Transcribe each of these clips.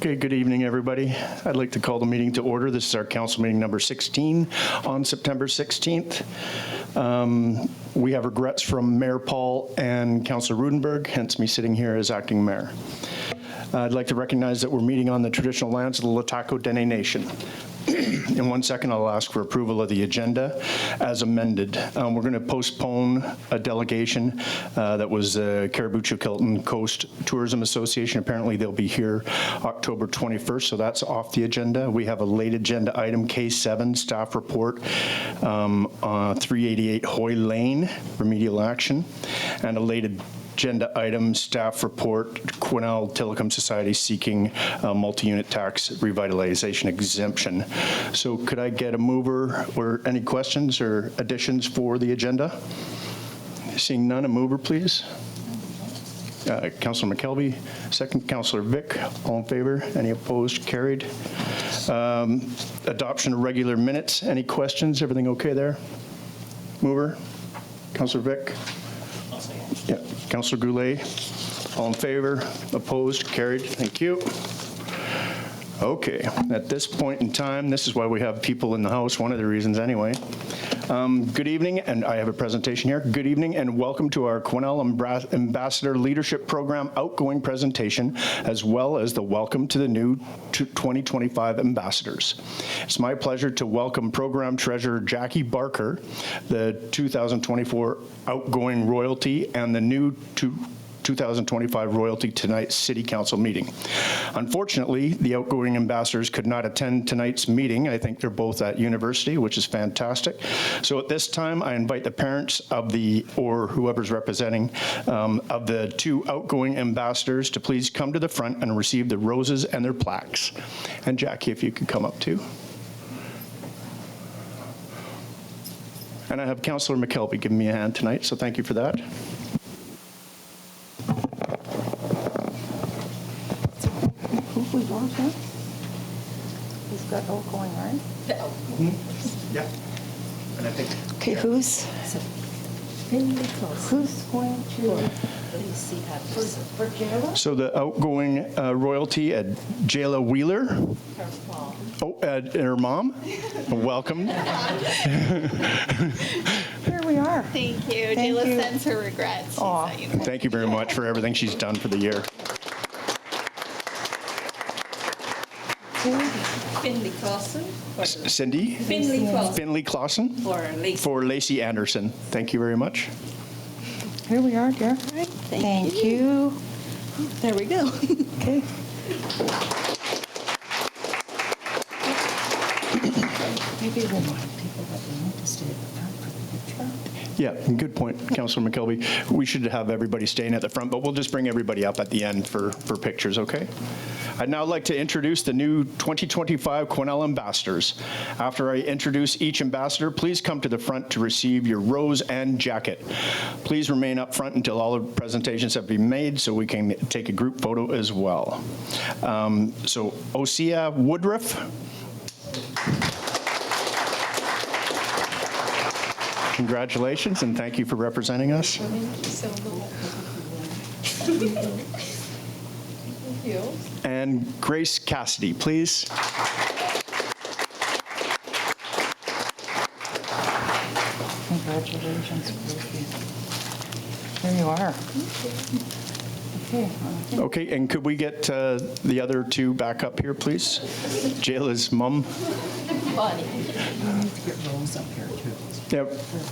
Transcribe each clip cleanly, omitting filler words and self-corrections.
Okay, good evening, everybody. I'd like to call the meeting to order. This is our council meeting number 16 on September 16th. We have regrets from Mayor Paul and Councillor Rudenberg, hence me sitting here as acting mayor. I'd like to recognize that we're meeting on the traditional lands of the LHTAKO DENE Nation. In 1 second, I'll ask for approval of the agenda as amended. We're going to postpone a delegation that was Cariboo Chilcotin Coast Tourism Association. Apparently, they'll be here October 21st, so that's off the agenda. We have a late agenda item, K7, staff report, 388 Hoy Lane, remedial action, and a late agenda item, staff report, Quesnel Telecom Society seeking multi-unit tax revitalization exemption. So could I get a mover or any questions or additions for the agenda? Seeing none, a mover, please. Councillor McKelvey, second. Councillor Vic, all in favor? Any opposed? Carried. Adoption of regular minutes. Any questions? Everything okay there? Mover? Councillor Vic? Yeah. Councillor Goulet, all in favor? Opposed? Carried. Thank you. Okay. At this point in time, this is why we have people in the house, one of the reasons anyway. Good evening, and I have a presentation here. Good evening, and welcome to our Quesnel Ambassador Leadership Program Outgoing presentation, as well as the welcome to the new 2025 ambassadors. It's my pleasure to welcome Program Treasurer Jackie Barker, the 2024 Outgoing Royalty, and the new 2025 Royalty tonight's City Council meeting. Unfortunately, the outgoing ambassadors could not attend tonight's meeting. I think they're both at university, which is fantastic. So at this time, I invite the parents of or whoever's representing, of the two outgoing ambassadors to please come to the front and receive the roses and their plaques. And Jackie, if you could come up too. And I have Councillor McKelvey giving me a hand tonight, so thank you for that. We want him? He's got outgoing, right? Yeah. And I think. Okay, yeah. who's going to? Lacey For Jayla? So the outgoing royalty at Jayla Wheeler. Her mom. Oh, and her mom. Welcome. Here we are. Thank you. Thank Jayla you. sends her regrets. Aw. Thank you very much for everything she's done for the year. Finley Clausen. Cindy? Finley Clausen. Finley Clausen? For Lacey. For Lacey Anderson. Thank you very much. Here we are, dear. Right, Thank you. There we go. Okay. Maybe we'll want people that we want to stay at the front for the picture. Yeah, good point, Councillor McKelvey. We should have everybody staying at the front, but we'll just bring everybody up at the end for pictures, okay? I'd now like to introduce the new 2025 Quesnel ambassadors. After I introduce each ambassador, please come to the front to receive your rose and jacket. Please remain up front until all the presentations have been made so we can take a group photo as well. So Ociah Woodruff. Congratulations, and thank you for representing us. Thank you so much. Thank you. And Grace Cassidy, please. Congratulations, Ruthie. Here you are. Okay. Okay, and could we get the other two back up here, please? Jayla's mom. Bonnie. We need to get Rose up here, too. Yeah,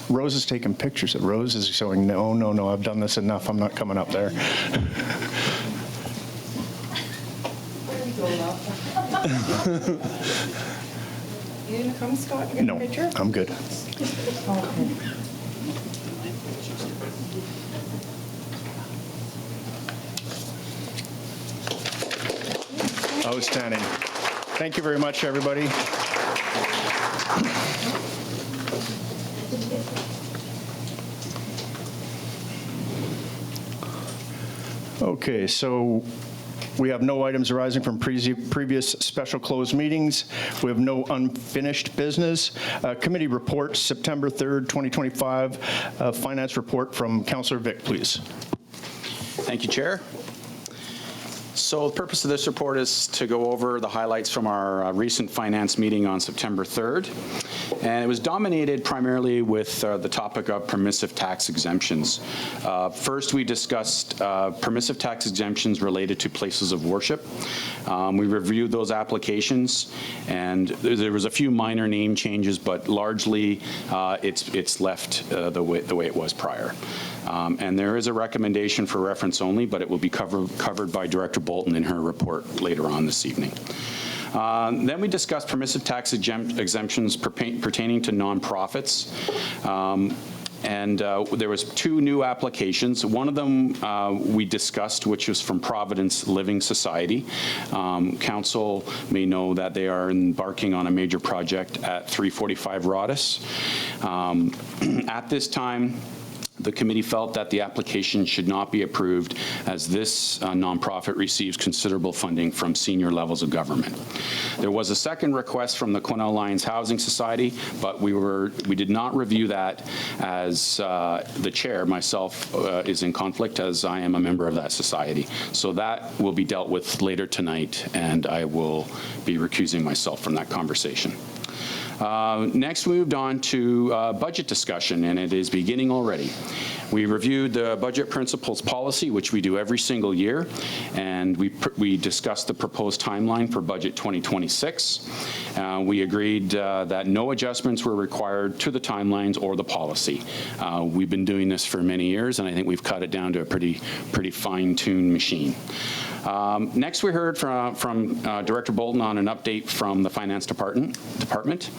Rose is taking pictures. Rose is showing, no, I've done this enough. I'm not coming up there. You didn't come, Scott, and get No, a picture? I'm good. Okay. Outstanding. Thank you very much, everybody. Okay, so we have no items arising from previous special closed meetings. We have no unfinished business. Committee reports, September 3rd, 2025. Finance report from Councillor Vic, please. Thank you, Chair. So the purpose of this report is to go over the highlights from our recent finance meeting on September 3rd. And it was dominated primarily with the topic of permissive tax exemptions. First, we discussed permissive tax exemptions related to places of worship. We reviewed those applications, and there was a few minor name changes, but largely it's left the way it was prior. And there is a recommendation for reference only, but it will be covered by Director Bolton in her report later on this evening. Then we discussed permissive tax exemptions pertaining to nonprofits. And there was 2 new applications. One of them we discussed, which was from Providence Living Society. Council may know that they are embarking on a major project at 345 Rhodes. At this time, the committee felt that the application should not be approved as this nonprofit receives considerable funding from senior levels of government. There was a second request from the Quesnel Lions Housing Society, but we did not review that as the chair, myself, is in conflict as I am a member of that society. So that will be dealt with later tonight, and I will be recusing myself from that conversation. Next, we moved on to budget discussion, and it is beginning already. We reviewed the budget principles policy, which we do every single year, and we discussed the proposed timeline for budget 2026. We agreed that no adjustments were required to the timelines or the policy. We've been doing this for many years, and I think we've cut it down to a pretty fine-tuned machine. Next, we heard from Director Bolton on an update from the Finance Department.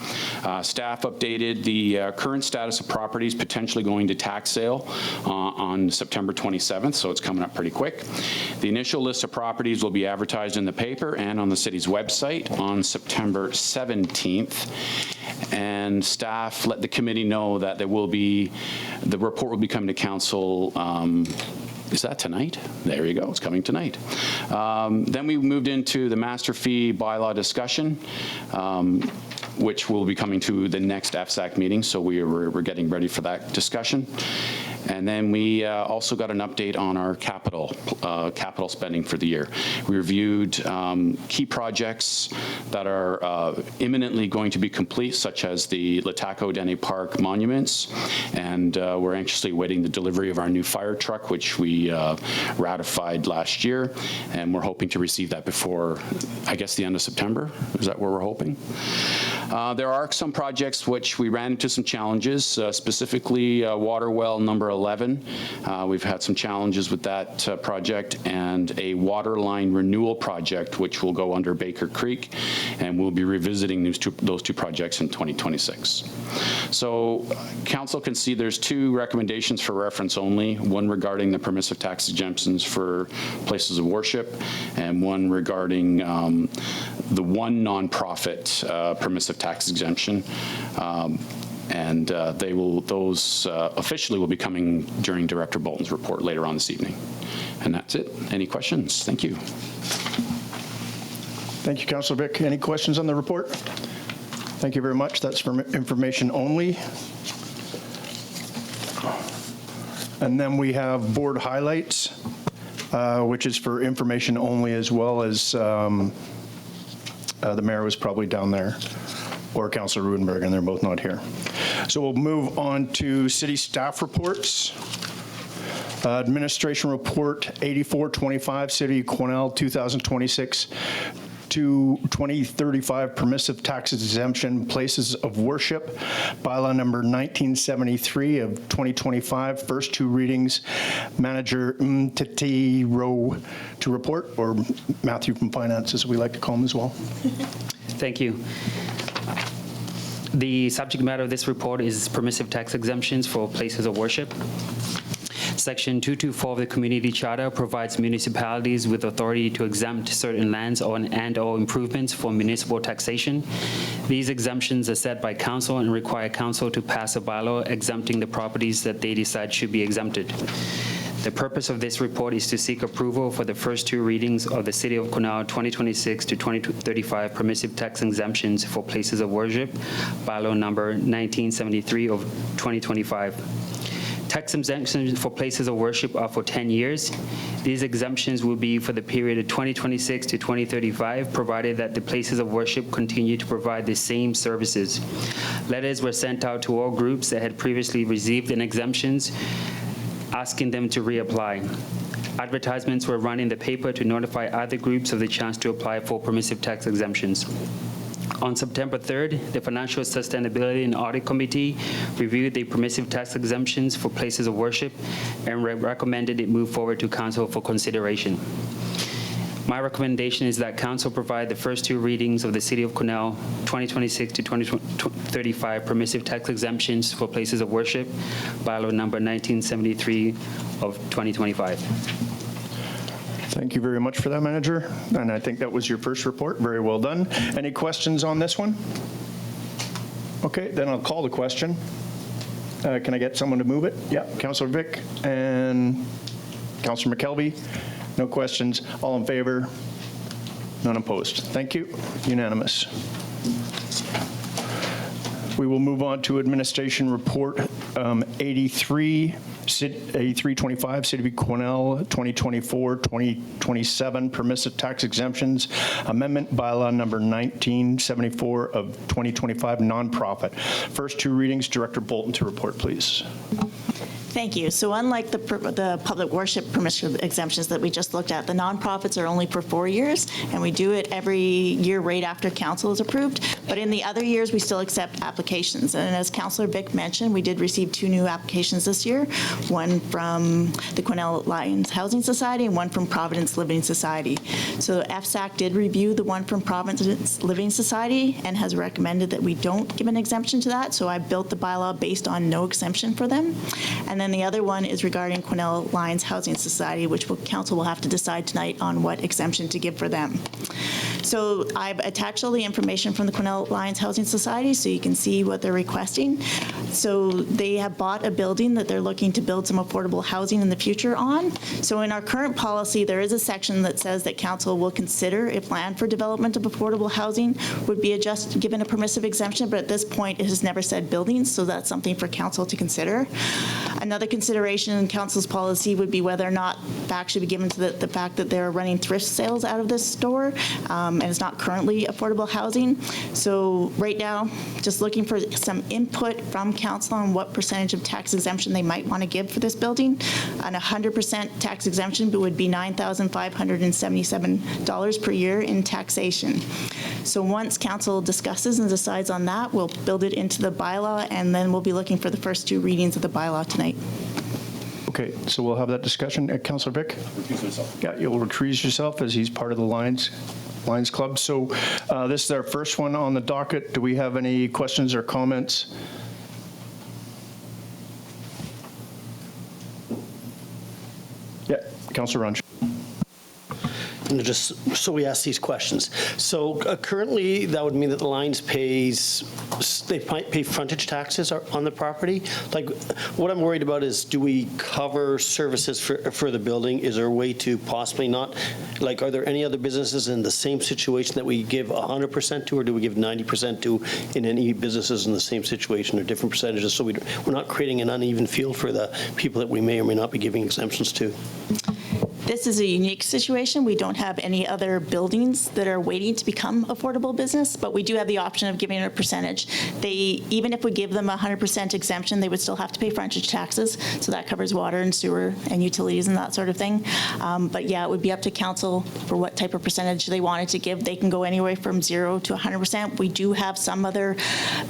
Staff updated the current status of properties potentially going to tax sale on September 27th, so it's coming up pretty quick. The initial list of properties will be advertised in the paper and on the city's website on September 17th. And staff let the committee know that the report will be coming to council. Is that tonight? There you go, it's coming tonight. Then we moved into the master fee bylaw discussion, which will be coming to the next FSAC meeting, so we're getting ready for that discussion. And then we also got an update on our capital spending for the year. We reviewed key projects that are imminently going to be complete, such as the LHTAKO DENE Park monuments, and we're anxiously awaiting the delivery of our new fire truck, which we ratified last year, and we're hoping to receive that before, I guess, the end of September. Is that where we're hoping? There are some projects which we ran into some challenges, specifically water well number 11. We've had some challenges with that project, and a water line renewal project which will go under Baker Creek, and we'll be revisiting those two projects in 2026. So council can see there's 2 recommendations for reference only, one regarding the permissive tax exemptions for places of worship, and one regarding the one nonprofit permissive tax exemption. And those officially will be coming during Director Bolton's report later on this evening. And that's it. Any questions? Thank you. Thank you, Councillor Vic. Any questions on the report? Thank you very much. That's for information only. And then we have board highlights, which is for information only, as well as the mayor was probably down there, or Councillor Rudenberg, and they're both not here. So we'll move on to city staff reports. Administration report 8425, City of Quesnel 2026 to 2035 permissive tax exemption places of worship, bylaw number 1973 of 2025, first 2 readings. Manager Mtiti to report, or Matthew from Finance, as we like to call him as well. Thank you. The subject matter of this report is permissive tax exemptions for places of worship. Section 224 of the Community Charter provides municipalities with authority to exempt certain lands and/or improvements for municipal taxation. These exemptions are set by council and require council to pass a bylaw exempting the properties that they decide should be exempted. The purpose of this report is to seek approval for the first 2 readings of the City of Quesnel 2026 to 2035 permissive tax exemptions for places of worship, bylaw number 1973 of 2025. Tax exemptions for places of worship are for 10 years. These exemptions will be for the period of 2026 to 2035, provided that the places of worship continue to provide the same services. Letters were sent out to all groups that had previously received an exemptions, asking them to reapply. Advertisements were run in the paper to notify other groups of the chance to apply for permissive tax exemptions. On September 3rd, the Financial Sustainability and Audit Committee reviewed the permissive tax exemptions for places of worship and recommended it move forward to Council for consideration. My recommendation is that Council provide the first two readings of the City of Quesnel 2026 to 2035 permissive tax exemptions for places of worship, bylaw number 1973 of 2025. Thank you very much for that, Manager. And I think that was your first report. Very well done. Any questions on this one? Okay, then I'll call the question. Can I get someone to move it? Yeah, Councillor Vic and Councillor McKelvey. No questions. All in favor? None opposed. Thank you. Unanimous. We will move on to Administration Report 8325, City of Quesnel 2024-2027 Permissive Tax Exemptions Amendment Bylaw number 1974 of 2025 Nonprofit. First two readings, Director Bolton to report, please. Thank you. So unlike the public worship permissive exemptions that we just looked at, the nonprofits are only for 4 years, and we do it every year right after council is approved. But in the other years, we still accept applications. And as Councillor Vic mentioned, we did receive 2 new applications this year, one from the Quesnel Lions Housing Society and one from Providence Living Society. So FSAC did review the one from Providence Living Society and has recommended that we don't give an exemption to that. So I built the bylaw based on no exemption for them. And then the other one is regarding Quesnel Lions Housing Society, which council will have to decide tonight on what exemption to give for them. So I've attached all the information from the Quesnel Lions Housing Society so you can see what they're requesting. So they have bought a building that they're looking to build some affordable housing in the future on. So in our current policy, there is a section that says that council will consider if land for development of affordable housing would be given a permissive exemption, but at this point it has never said buildings, so that's something for council to consider. Another consideration in council's policy would be whether or not back should be given to the fact that they're running thrift sales out of this store, and it's not currently affordable housing. So right now, just looking for some input from council on what percentage of tax exemption they might want to give for this building. An 100% tax exemption would be $9,577 per year in taxation. So once council discusses and decides on that, we'll build it into the bylaw, and then we'll be looking for the first two readings of the bylaw tonight. Okay, so we'll have that discussion. Councillor Vic? Recuse myself. Yeah, you'll recuse yourself as he's part of the Lions Club. So this is our first one on the docket. Do we have any questions or comments? Yeah, Councillor Runge. And just so we ask these questions. So currently, that would mean that the Lions pay frontage taxes on the property. Like, what I'm worried about is, do we cover services for the building? Is there a way to possibly not? Like, are there any other businesses in the same situation that we give 100% to, or do we give 90% to in any businesses in the same situation, or different percentages? So we're not creating an uneven field for the people that we may or may not be giving exemptions to. This is a unique situation. We don't have any other buildings that are waiting to become affordable business, but we do have the option of giving a percentage. Even if we give them 100% exemption, they would still have to pay frontage taxes, so that covers water and sewer and utilities and that sort of thing. But yeah, it would be up to council for what type of percentage they wanted to give. They can go anywhere from 0 to 100%. We do have some other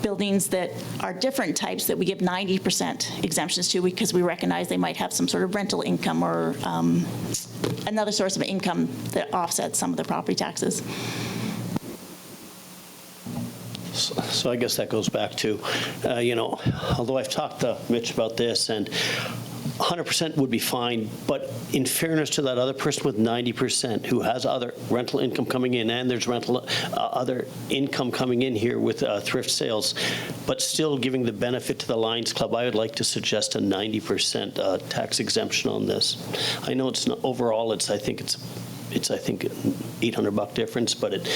buildings that are different types that we give 90% exemptions to, because we recognize they might have some sort of rental income or another source of income that offsets some of the property taxes. So I guess that goes back to, although I've talked to Mitch about this, and 100% would be fine, but in fairness to that other person with 90% who has other rental income coming in, and there's other income coming in here with thrift sales, but still giving the benefit to the Lions Club, I would like to suggest a 90% tax exemption on this. I know it's not overall. I think it's $800 difference, but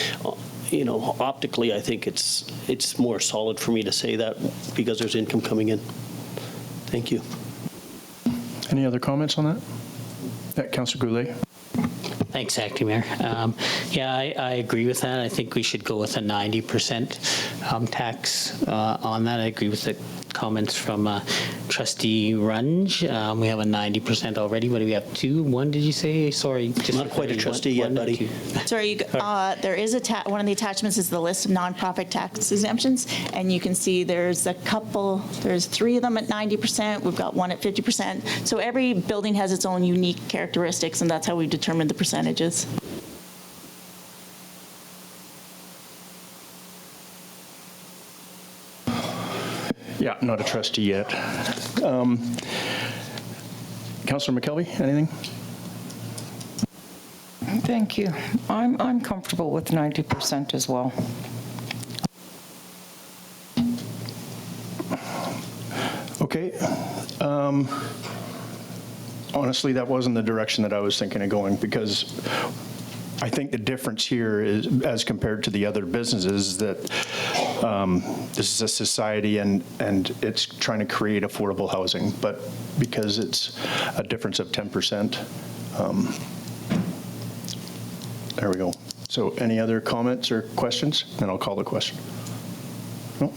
optically, I think it's more solid for me to say that because there's income coming in. Thank you. Any other comments on that? Councillor Goulet? Thanks, Acting Mayor. Yeah, I agree with that. I think we should go with a 90% tax on that. I agree with the comments from Trustee Runge. We have a 90% already. What do we have? Two? One, did you say? Sorry. Just Not quite a trustee yet, buddy. Sorry, there is one of the attachments is the list of nonprofit tax exemptions, and you can see there's three of them at 90%. We've got one at 50%. So every building has its own unique characteristics, and that's how we determined the percentages. Yeah, not a trustee yet. Councillor McKelvey, anything? Thank you. I'm comfortable with 90% as well. Okay. Honestly, that wasn't the direction that I was thinking of going, because I think the difference here is, as compared to the other businesses, that this is a society and it's trying to create affordable housing, but because it's a difference of 10%, there we go. So any other comments or questions? Then I'll call the question. No?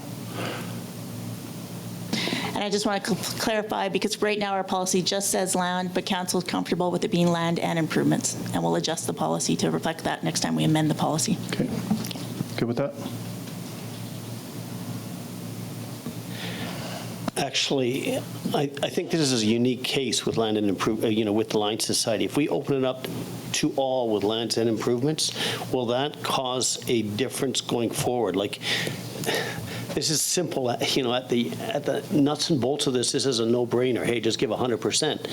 And I just want to clarify, because right now our policy just says land, but council is comfortable with it being land and improvements, and we'll adjust the policy to reflect that next time we amend the policy. Okay. Good with that? Actually, I think this is a unique case with land and with the Line Society. If we open it up to all with lands and improvements, will that cause a difference going forward? Like, this is simple, at the nuts and bolts of this is a no-brainer. Hey, just give 100%.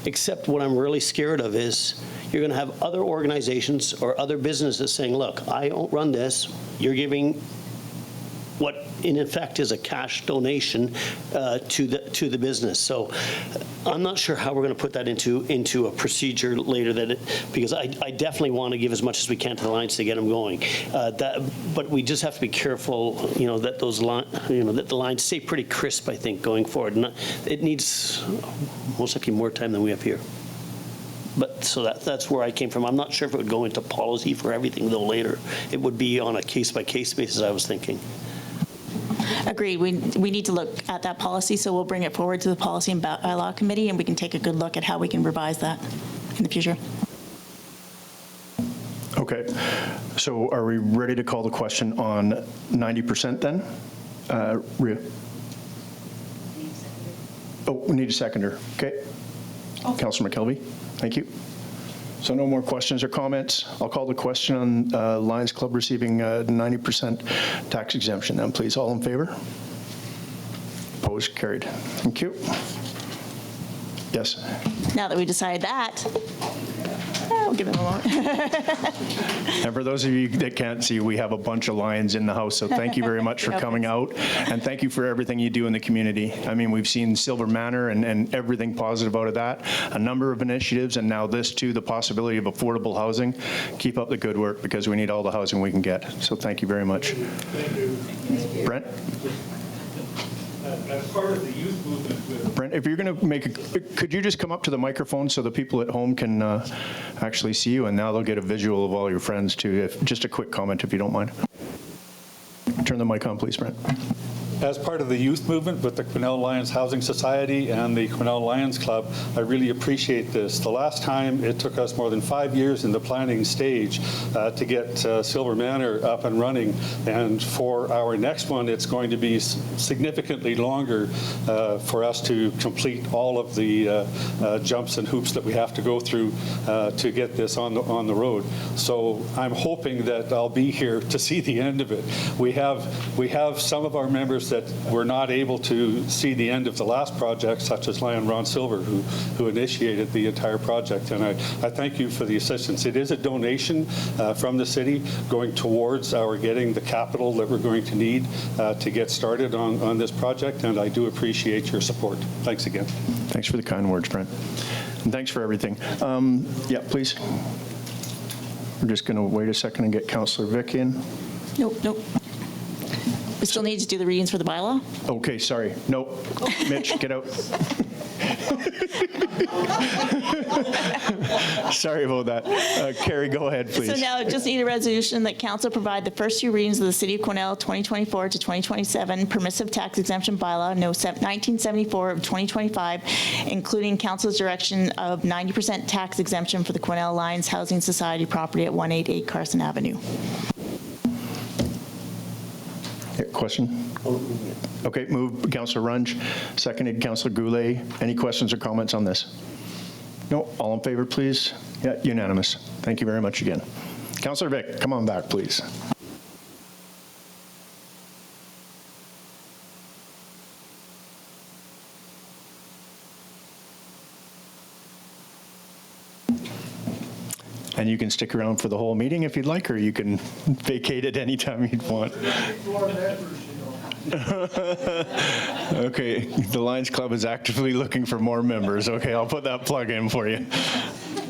Except what I'm really scared of is you're going to have other organizations or other businesses saying, look, I don't run this. You're giving what in effect is a cash donation to the business. So I'm not sure how we're going to put that into a procedure later, because I definitely want to give as much as we can to the lines to get them going. But we just have to be careful, that that the lines stay pretty crisp, I think, going forward. And it needs most likely more time than we have here. But so that's where I came from. I'm not sure if it would go into policy for everything, though, later. It would be on a case-by-case basis, I was thinking. Agreed. We need to look at that policy, so we'll bring it forward to the Policy and Bylaw Committee, and we can take a good look at how we can revise that in the future. Okay. So are we ready to call the question on 90% then? Rhea? Oh, we need a seconder. Okay. Councillor McKelvey, thank you. So no more questions or comments. I'll call the question on Lions Club receiving 90% tax exemption then, please. All in favor? Opposed? Carried. Thank you. Yes. Now that we decided that, I'll give it a moment. And for those of you that can't see, we have a bunch of lions in the house, so thank you very much for coming out, and thank you for everything you do in the community. I mean, we've seen Silver Manor and everything positive out of that, a number of initiatives, and now this too, the possibility of affordable housing. Keep up the good work, because we need all the housing we can get. So thank you very much. Thank you. Brent? As part of the youth movement with... Brent, if you're going to make could you just come up to the microphone so the people at home can actually see you, and now they'll get a visual of all your friends too. Just a quick comment, if you don't mind. Turn the mic on, please, Brent. As part of the youth movement with the Quesnel Lions Housing Society and the Quesnel Lions Club, I really appreciate this. The last time it took us more than 5 years in the planning stage to get Silver Manor up and running, and for our next one it's going to be significantly longer for us to complete all of the jumps and hoops that we have to go through to get this on the road. So I'm hoping that I'll be here to see the end of it. We have some of our members that were not able to see the end of the last project, such as Lion Ron Silver, who initiated the entire project. And I thank you for the assistance. It is a donation from the city going towards our getting the capital that we're going to need to get started on this project, and I do appreciate your support. Thanks again. Thanks for the kind words, Brent. And thanks for everything. Yeah, please. We're just going to wait a second and get Councillor Vick in. Nope. We still need to do the readings for the bylaw? Okay, sorry. Nope. Mitch, get out. Sorry about that. Carrie, go ahead, please. So now just need a resolution that council provide the first two readings of the City of Quesnel 2024 to 2027 permissive tax exemption bylaw, no 1974 of 2025, including council's direction of 90% tax exemption for the Quesnel Alliance Housing Society property at 188 Carson Avenue. Yeah, question? Okay, moved Councillor Runge, seconded Councillor Goulet. Any questions or comments on this? No, all in favor, please? Yeah, unanimous. Thank you very much again. Councillor Vic, come on back, please. And you can stick around for the whole meeting if you'd like, or you can vacate at any time you'd want. Okay, the Lions Club is actively looking for more members. Okay, I'll put that plug in for you.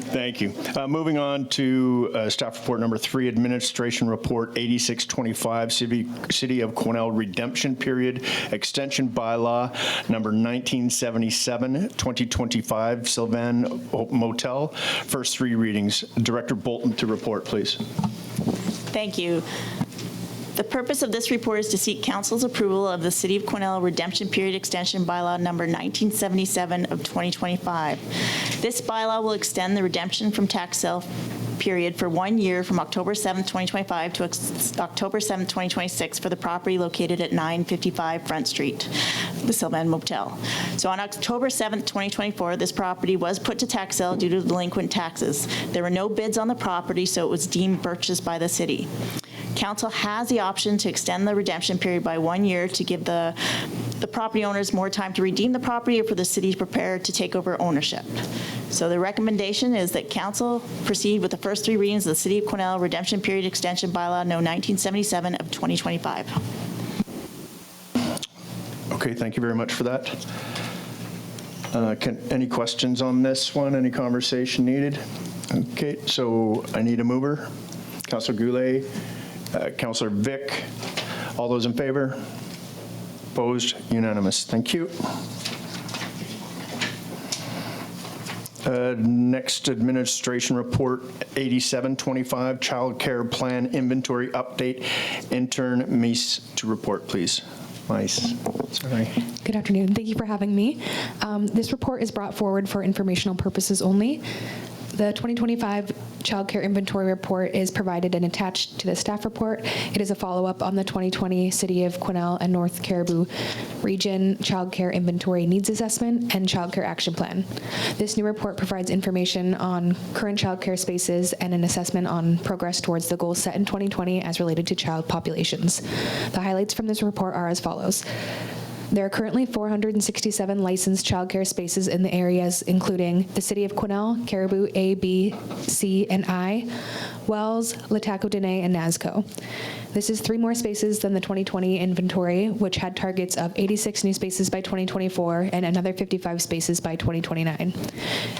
Thank you. Moving on to staff report number 3, administration report 8625, City of Quesnel redemption period extension bylaw number 1977, 2025, Sylvan Motel. First 3 readings. Director Bolton to report, please. Thank you. The purpose of this report is to seek council's approval of the City of Quesnel redemption period extension bylaw number 1977 of 2025. This bylaw will extend the redemption from tax sale period for 1 year from October 7th, 2025 to October 7th, 2026 for the property located at 955 Front Street, the Sylvan Motel. So on October 7th, 2024, this property was put to tax sale due to delinquent taxes. There were no bids on the property, so it was deemed purchased by the city. Council has the option to extend the redemption period by 1 year to give the property owners more time to redeem the property or for the city to prepare to take over ownership. So the recommendation is that council proceed with the first 3 readings of the City of Quesnel redemption period extension bylaw no 1977 of 2025. Okay, thank you very much for that. Any questions on this one? Any conversation needed? Okay, so I need a mover. Councillor Goulet, Councillor Vic. All those in favor? Opposed? Unanimous. Thank you. Next, administration report 8725, child care plan inventory update. Intern Meese to report, please. Nice. Sorry. Good afternoon. Thank you for having me. This report is brought forward for informational purposes only. The 2025 Child Care Inventory Report is provided and attached to the staff report. It is a follow-up on the 2020 City of Quesnel and North Cariboo Region Child Care Inventory Needs Assessment and Child Care Action Plan. This new report provides information on current child care spaces and an assessment on progress towards the goals set in 2020 as related to child populations. The highlights from this report are as follows. There are currently 467 licensed childcare spaces in the areas including the City of Quesnel, Cariboo A, B, C, and I, Wells, LHTAKO, DENE, and NASCO. This is 3 more spaces than the 2020 inventory, which had targets of 86 new spaces by 2024 and another 55 spaces by 2029.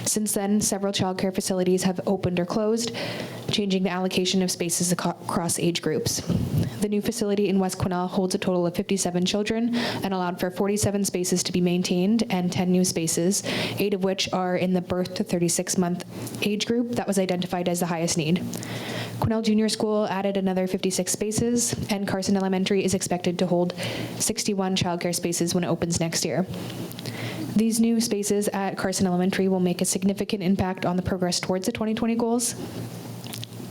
Since then, several childcare facilities have opened or closed, changing the allocation of spaces across age groups. The new facility in West Quesnel holds a total of 57 children and allowed for 47 spaces to be maintained and 10 new spaces, 8 of which are in the birth to 36-month age group that was identified as the highest need. Quesnel Junior School added another 56 spaces, and Carson Elementary is expected to hold 61 childcare spaces when it opens next year. These new spaces at Carson Elementary will make a significant impact on the progress towards the 2020 goals.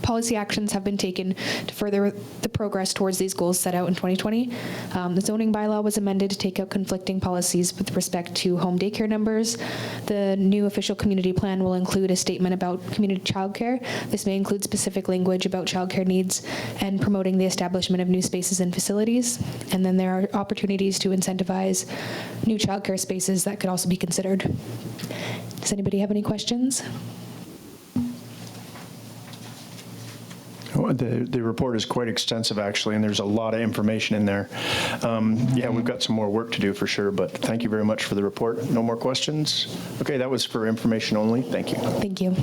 Policy actions have been taken to further the progress towards these goals set out in 2020. The zoning bylaw was amended to take out conflicting policies with respect to home daycare numbers. The new official community plan will include a statement about community childcare. This may include specific language about childcare needs and promoting the establishment of new spaces and facilities. And then there are opportunities to incentivize new childcare spaces that could also be considered. Does anybody have any questions? The report is quite extensive, actually, and there's a lot of information in there. Yeah, we've got some more work to do for sure, but thank you very much for the report. No more questions? Okay, that was for information only. Thank you. Thank you.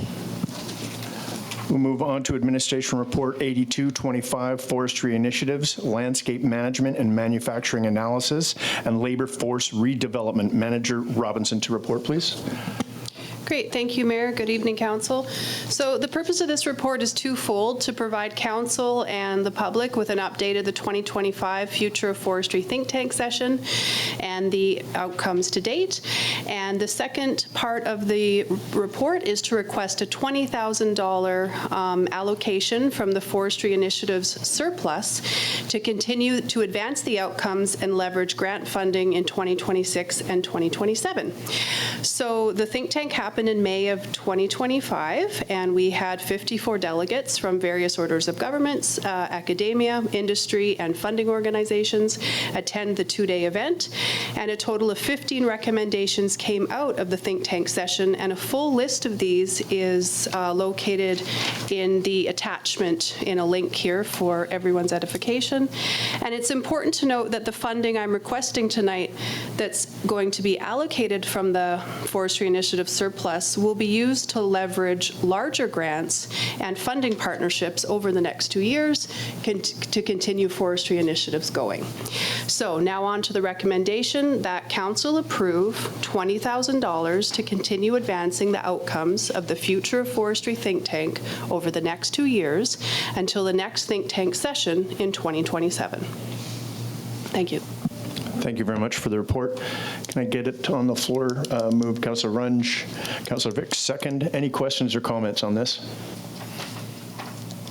We'll move on to Administration Report 8225, Forestry Initiatives, Landscape Management and Manufacturing Analysis, and Labor Force Redevelopment. Manager Robinson to report, please. Great, thank you, Mayor. Good evening, Council. So the purpose of this report is twofold: to provide Council and the public with an update of the 2025 Future of Forestry think tank session and the outcomes to date. And the second part of the report is to request a $20,000 allocation from the Forestry Initiative's surplus to continue to advance the outcomes and leverage grant funding in 2026 and 2027. So the think tank happened in May of 2025, and we had 54 delegates from various orders of governments, academia, industry, and funding organizations attend the two-day event, and a total of 15 recommendations came out of the think tank session, and a full list of these is located in the attachment in a link here for everyone's edification. And it's important to note that the funding I'm requesting tonight that's going to be allocated from the Forestry Initiative surplus will be used to leverage larger grants and funding partnerships over the next 2 years to continue forestry initiatives going. So now on to the recommendation that Council approve $20,000 to continue advancing the outcomes of the Future of Forestry think tank over the next 2 years until the next think tank session in 2027. Thank you. Thank you very much for the report. Can I get it on the floor? Moved Councillor Runge, Councillor Vick second. Any questions or comments on this?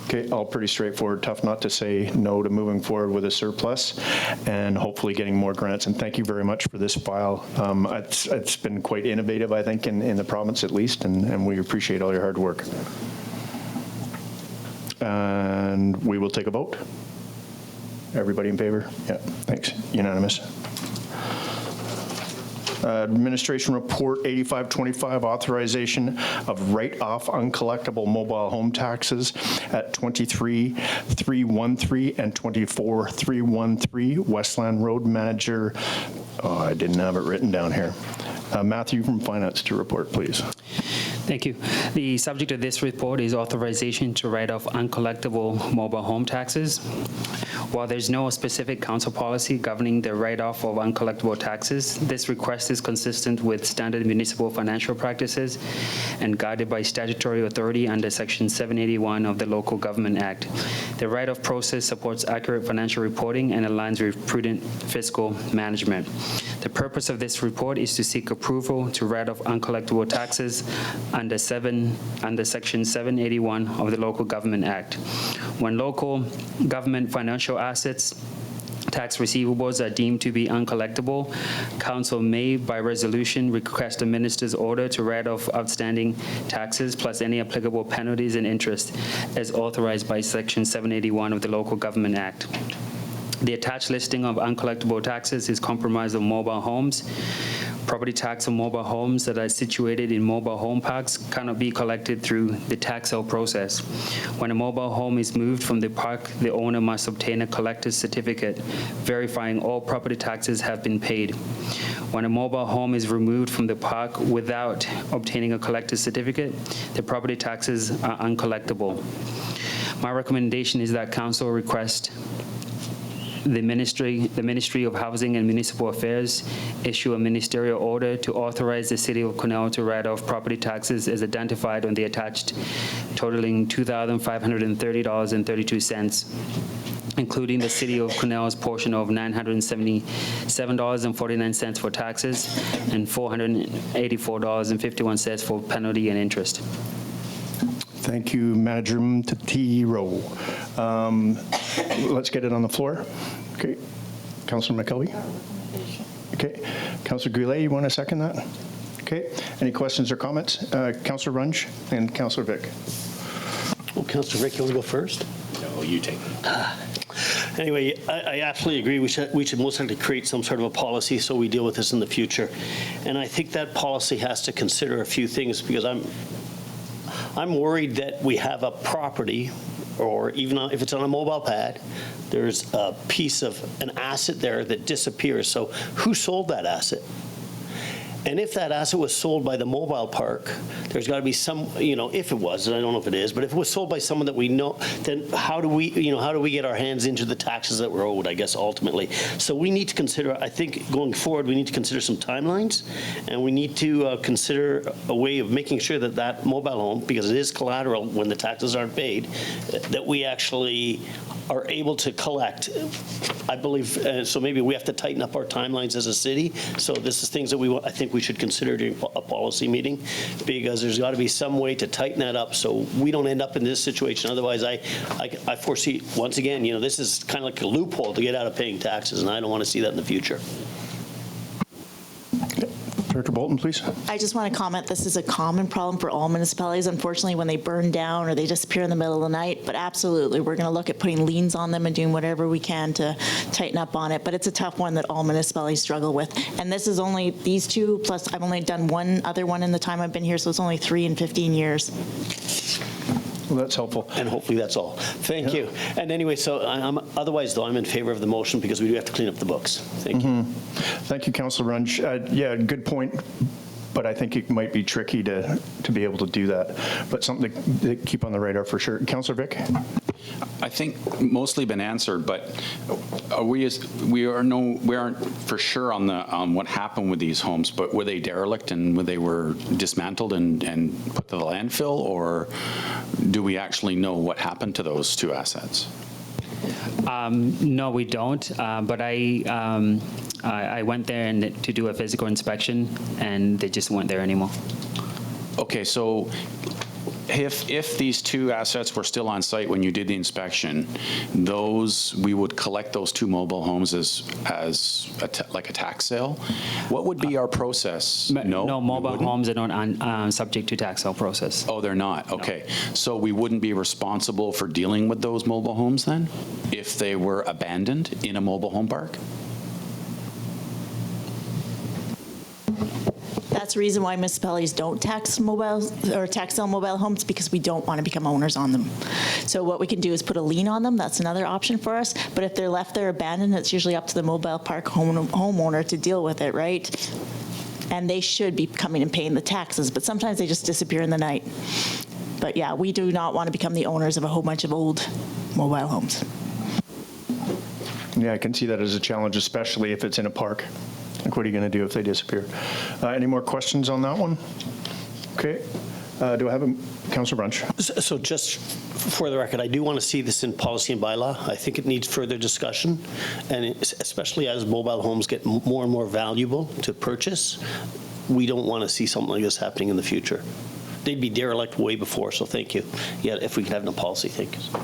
Okay, all pretty straightforward. Tough not to say no to moving forward with a surplus and hopefully getting more grants. And thank you very much for this file. It's been quite innovative, I think, in the province at least, and we appreciate all your hard work. And we will take a vote. Everybody in favor? Yeah, thanks. Unanimous. Administration Report 8525, authorization of write-off uncollectible mobile home taxes at 23313 and 24313 Westland Road. Manager, I didn't have it written down here. Matthew from Finance to report, please. Thank you. The subject of this report is authorization to write off uncollectible mobile home taxes. While there's no specific council policy governing the write-off of uncollectible taxes, this request is consistent with standard municipal financial practices and guided by statutory authority under Section 781 of the Local Government Act. The write-off process supports accurate financial reporting and aligns with prudent fiscal management. The purpose of this report is to seek approval to write off uncollectible taxes under Section 781 of the Local Government Act. When local government financial assets, tax receivables are deemed to be uncollectible, Council may, by resolution, request a minister's order to write off outstanding taxes plus any applicable penalties and interest as authorized by Section 781 of the Local Government Act. The attached listing of uncollectible taxes is comprised of mobile homes. Property tax on mobile homes that are situated in mobile home parks cannot be collected through the tax sale process. When a mobile home is moved from the park, the owner must obtain a collector's certificate verifying all property taxes have been paid. When a mobile home is removed from the park without obtaining a collector's certificate, the property taxes are uncollectible. My recommendation is that Council request the Ministry of Housing and Municipal Affairs issue a ministerial order to authorize the City of Quesnel to write off property taxes as identified on the attached, totaling $2,530.32, including the City of Quesnel's portion of $977.49 for taxes and $484.51 for penalty and interest. Thank you, Manager Mtatiro. Let's get it on the floor. Okay. Councillor McKelvey? Okay. Councillor Goulet, you want to second that? Okay. Any questions or comments? Councillor Runge and Councillor Vick. Well, Councillor Vick, you want to go first? No, you take it. Anyway, I absolutely agree. We should most likely create some sort of a policy so we deal with this in the future. And I think that policy has to consider a few things because I'm worried that we have a property, or even if it's on a mobile pad, there's a piece of an asset there that disappears. So who sold that asset? And if that asset was sold by the mobile park, there's got to be some, if it was, and I don't know if it is, but if it was sold by someone that we know, then how do we get our hands into the taxes that we're owed, I guess, ultimately? So we need to consider, I think, going forward, we need to consider some timelines, and we need to consider a way of making sure that that mobile home, because it is collateral when the taxes aren't paid, that we actually are able to collect. I believe, so maybe we have to tighten up our timelines as a city. So this is things that I think we should consider during a policy meeting, because there's got to be some way to tighten that up so we don't end up in this situation. Otherwise, I foresee, once again, this is kind of like a loophole to get out of paying taxes, and I don't want to see that in the future. Director Bolton, please. I just want to comment, this is a common problem for all municipalities, unfortunately, when they burn down or they disappear in the middle of the night. But absolutely, we're going to look at putting liens on them and doing whatever we can to tighten up on it. But it's a tough one that all municipalities struggle with. And this is only these two, plus I've only done one other one in the time I've been here, so it's only 3 in 15 years. Well, that's helpful. And hopefully that's all. Thank you. And anyway, so otherwise, though, I'm in favor of the motion because we do have to clean up the books. Thank you. Thank you, Councillor Runge. Yeah, good point. But I think it might be tricky to be able to do that. But something to keep on the radar for sure. Councillor Vic? I think mostly been answered, but we aren't for sure on what happened with these homes. But were they derelict and they were dismantled and put to the landfill, or do we actually know what happened to those 2 assets? No, we don't. But I went there to do a physical inspection, and they just weren't there anymore. Okay, so if these 2 assets were still on site when you did the inspection, we would collect those 2 mobile homes as like a tax sale. What would be our process? No, mobile homes are not subject to tax sale process. Oh, they're not? Okay. No. So we wouldn't be responsible for dealing with those mobile homes then, if they were abandoned in a mobile home park? That's the reason why municipalities don't tax sell mobile homes, because we don't want to become owners on them. So what we can do is put a lien on them. That's another option for us. But if they're left there abandoned, it's usually up to the mobile park homeowner to deal with it, right? And they should be coming and paying the taxes, but sometimes they just disappear in the night. But yeah, we do not want to become the owners of a whole bunch of old mobile homes. Yeah, I can see that as a challenge, especially if it's in a park. Like, what are you going to do if they disappear? Any more questions on that one? Okay. Do I have a Councillor Brunch? So just for the record, I do want to see this in policy and bylaw. I think it needs further discussion, and especially as mobile homes get more and more valuable to purchase, we don't want to see something like this happening in the future. They'd be derelict way before, so thank you. Yeah, if we can have no policy, thank you.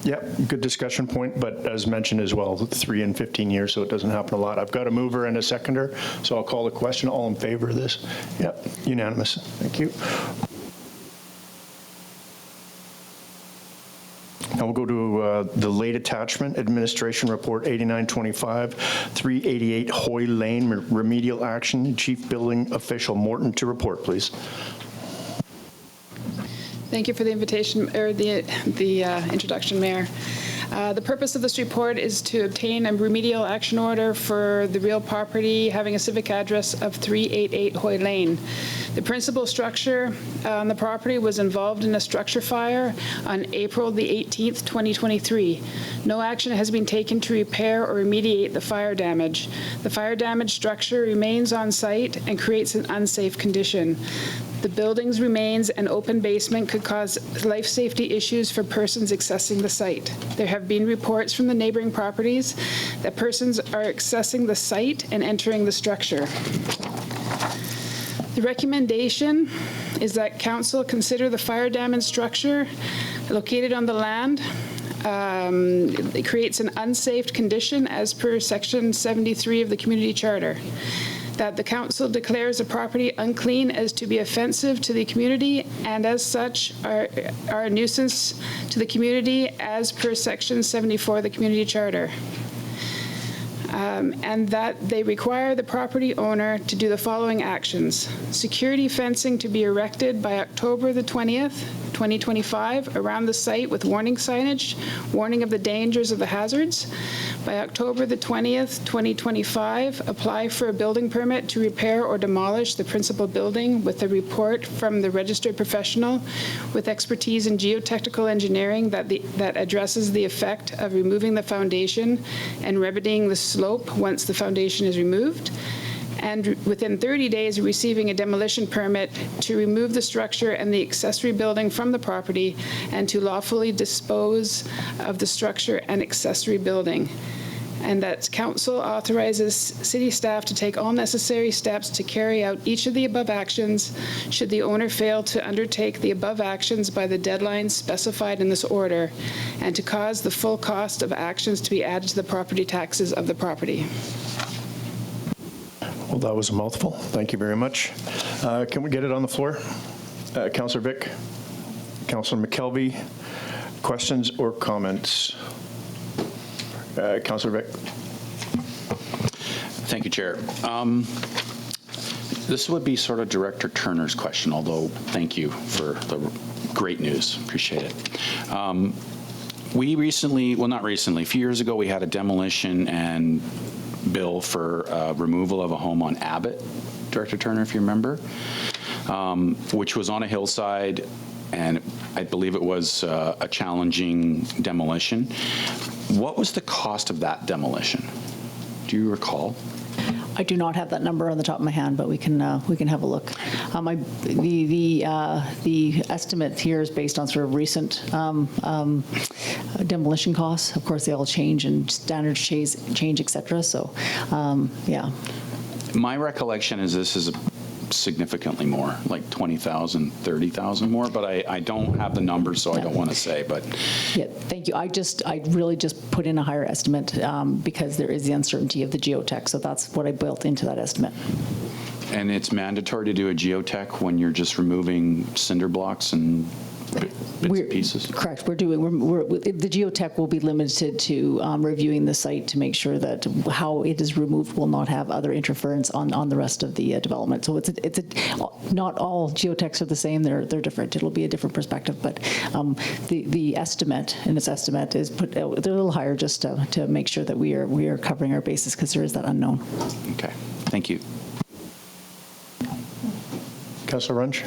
Yeah, good discussion point, but as mentioned as well, 3 in 15 years, so it doesn't happen a lot. I've got a mover and a seconder, so I'll call the question. All in favor of this? Yep, unanimous. Thank you. Now we'll go to the late attachment, Administration Report 8925, 388 Hoy Lane, remedial action. Chief Building Official Morton to report, please. Thank you for the invitation, or the introduction, Mayor. The purpose of this report is to obtain a remedial action order for the real property having a civic address of 388 Hoy Lane. The principal structure on the property was involved in a structure fire on April the 18th, 2023. No action has been taken to repair or remediate the fire damage. The fire damaged structure remains on site and creates an unsafe condition. The building's remains and open basement could cause life safety issues for persons accessing the site. There have been reports from the neighboring properties that persons are accessing the site and entering the structure. The recommendation is that Council consider the fire damaged structure located on the land. It creates an unsafe condition as per Section 73 of the Community Charter. That the Council declares a property unclean as to be offensive to the community and as such are a nuisance to the community as per Section 74 of the Community Charter. And that they require the property owner to do the following actions. Security fencing to be erected by October the 20th, 2025, around the site with warning signage, warning of the dangers of the hazards. By October the 20th, 2025, apply for a building permit to repair or demolish the principal building with a report from the registered professional with expertise in geotechnical engineering that addresses the effect of removing the foundation and remedying the slope once the foundation is removed. And within 30 days, receiving a demolition permit to remove the structure and the accessory building from the property and to lawfully dispose of the structure and accessory building. And that council authorizes city staff to take all necessary steps to carry out each of the above actions should the owner fail to undertake the above actions by the deadlines specified in this order, and to cause the full cost of actions to be added to the property taxes of the property. Well, that was a mouthful. Thank you very much. Can we get it on the floor? Councillor Vic, Councillor McKelvey, questions or comments? Councillor Vic. Thank you, Chair. This would be sort of Director Turner's question, although thank you for the great news. Appreciate it. We recently, well, not recently, a few years ago, we had a demolition and bill for removal of a home on Abbott, Director Turner, if you remember, which was on a hillside, and I believe it was a challenging demolition. What was the cost of that demolition? Do you recall? I do not have that number on the top of my hand, but we can have a look. The estimate here is based on sort of recent demolition costs. Of course, they all change and standards change, et cetera. So, yeah. My recollection is this is significantly more, like 20,000, 30,000 more, but I don't have the numbers, so I don't want to say, but. Yeah, thank you. I really just put in a higher estimate because there is the uncertainty of the geotech, so that's what I built into that estimate. And it's mandatory to do a geotech when you're just removing cinder blocks and bits and pieces? Correct. The geotech will be limited to reviewing the site to make sure that how it is removed will not have other interference on the rest of the development. So not all geotechs are the same. They're different. It'll be a different perspective, but the estimate in its estimate is put they're a little higher just to make sure that we are covering our bases because there is that unknown. Okay. Thank you. Councillor Runge.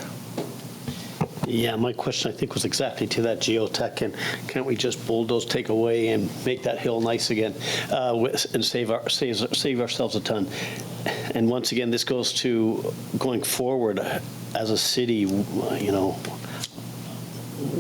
Yeah, my question, I think, was exactly to that geotech, and can't we just bulldoze, take away, and make that hill nice again, and save ourselves a ton? And once again, this goes to going forward as a city. You know,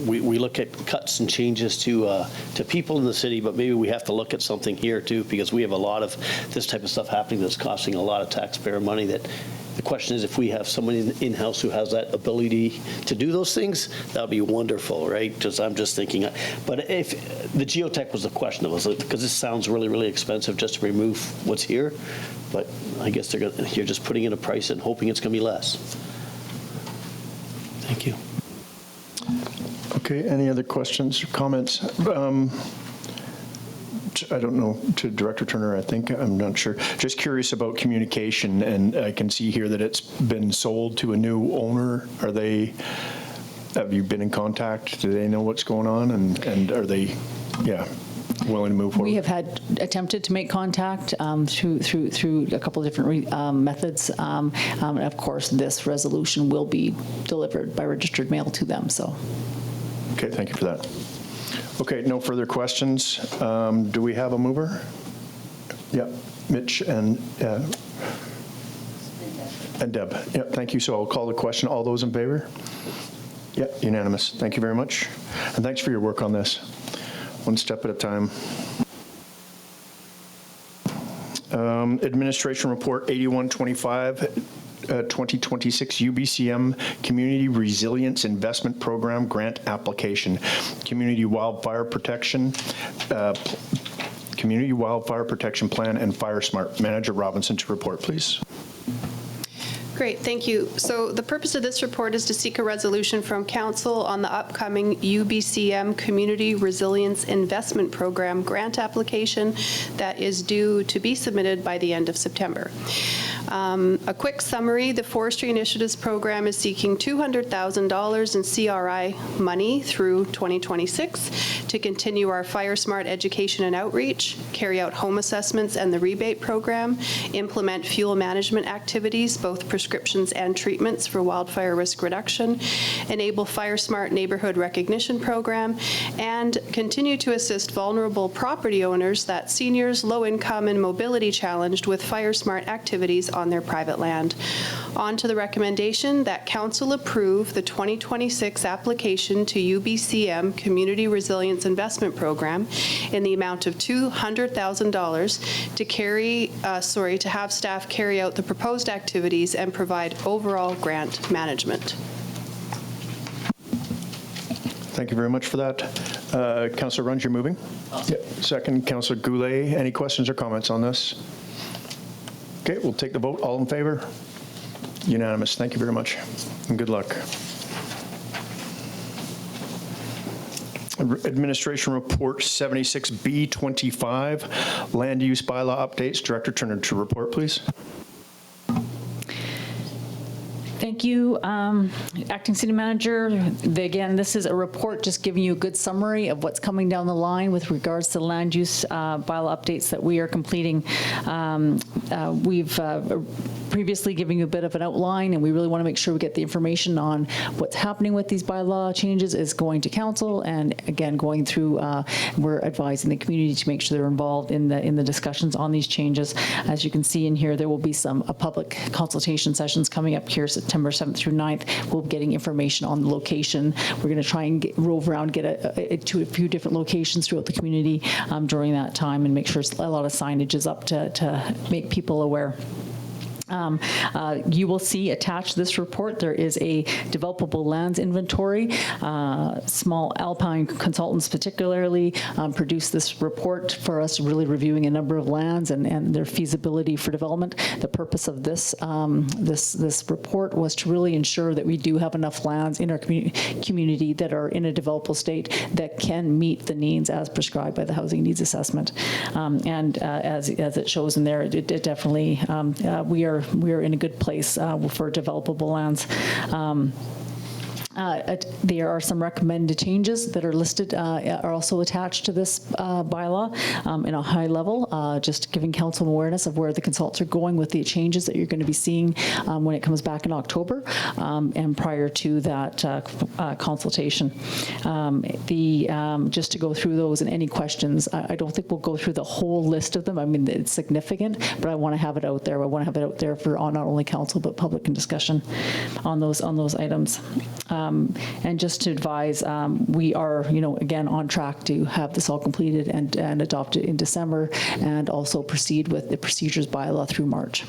we look at cuts and changes to people in the city, but maybe we have to look at something here too, because we have a lot of this type of stuff happening that's costing a lot of taxpayer money. That the question is, if we have somebody in-house who has that ability to do those things, that would be wonderful, right? Because I'm just thinking, but if the geotech was the question, because this sounds really, really expensive just to remove what's here, but I guess you're just putting in a price and hoping it's going to be less. Thank you. Okay, any other questions or comments? I don't know, to Director Turner, I'm not sure. Just curious about communication, and I can see here that it's been sold to a new owner. Have you been in contact? Do they know what's going on, and are they, willing to move forward? We have attempted to make contact through a couple of different methods. Of course, this resolution will be delivered by registered mail to them. So. Okay, thank you for that. Okay, no further questions. Do we have a mover? Yeah, Mitch and Deb. Yeah, thank you. So I'll call the question. All those in favor? Yeah, unanimous. Thank you very much. And thanks for your work on this. One step at a time. Administration Report 8125. 2026 UBCM Community Resilience Investment Program Grant Application, Community Wildfire Protection Plan, and Fire Smart. Manager Robinson to report, please. Great, thank you. So the purpose of this report is to seek a resolution from Council on the upcoming UBCM Community Resilience Investment Program grant application that is due to be submitted by the end of September. A quick summary, the Forestry Initiatives Program is seeking $200,000 in CRI money through 2026 to continue our Fire Smart education and outreach, carry out home assessments and the rebate program, implement fuel management activities, both prescriptions and treatments for wildfire risk reduction, enable Fire Smart neighborhood recognition program, and continue to assist vulnerable property owners, that seniors, low income, and mobility challenged with Fire Smart activities on their private land. On to the recommendation that Council approve the 2026 application to UBCM Community Resilience Investment Program in the amount of $200,000 to have staff carry out the proposed activities and provide overall grant management. Thank you very much for that. Councillor Runge, you're moving? Yep. Second, Councillor Goulet. Any questions or comments on this? Okay, we'll take the vote. All in favor? Unanimous. Thank you very much, and good luck. Administration Report 76B25, Land Use Bylaw Updates. Director Turner to report, please. Thank you, Acting City Manager. Again, this is a report just giving you a good summary of what's coming down the line with regards to land use bylaw updates that we are completing. We've previously given you a bit of an outline, and we really want to make sure we get the information on what's happening with these bylaw changes is going to council, and again, going through, we're advising the community to make sure they're involved in the discussions on these changes. As you can see in here, there will be some public consultation sessions coming up here September 7th through 9th. We'll be getting information on the location. We're going to try and rove around, get to a few different locations throughout the community during that time, and make sure a lot of signage is up to make people aware. You will see attached to this report, there is a developable lands inventory. Small Alpine consultants particularly produced this report for us, really reviewing a number of lands and their feasibility for development. The purpose of this this report was to really ensure that we do have enough lands in our community that are in a developable state that can meet the needs as prescribed by the Housing Needs Assessment. As it shows in there, it definitely, we are in a good place for developable lands. There are some recommended changes that are listed, are also attached to this bylaw in a high level, just giving council awareness of where the consultants are going with the changes that you're going to be seeing when it comes back in October and prior to that consultation. Just to go through those and any questions, I don't think we'll go through the whole list of them. I mean, it's significant, but I want to have it out there. I want to have it out there for not only council, but public and discussion on those items. And just to advise, we are, again, on track to have this all completed and adopted in December, and also proceed with the procedures bylaw through March.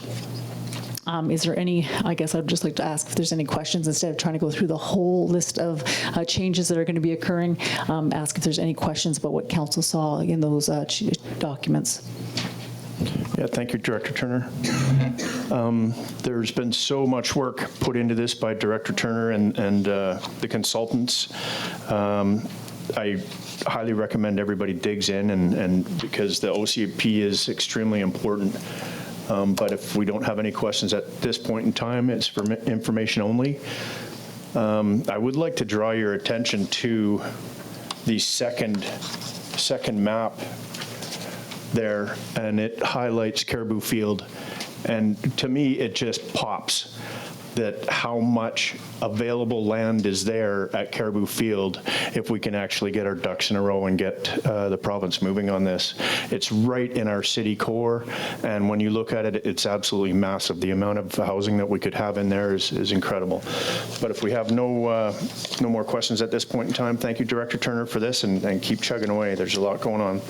Is there any, I guess I'd just like to ask if there's any questions, instead of trying to go through the whole list of changes that are going to be occurring, ask if there's any questions about what council saw in those documents. Yeah, thank you, Director Turner. There's been so much work put into this by Director Turner and the consultants. I highly recommend everybody digs in, and because the OCP is extremely important. But if we don't have any questions at this point in time, it's for information only. I would like to draw your attention to the second map there, and it highlights Cariboo Field, and to me it just pops that how much available land is there at Cariboo Field if we can actually get our ducks in a row and get the province moving on this. It's right in our city core, and when you look at it, it's absolutely massive. The amount of housing that we could have in there is incredible. But if we have no more questions at this point in time, thank you, Director Turner, for this, and keep chugging away. There's a lot going on.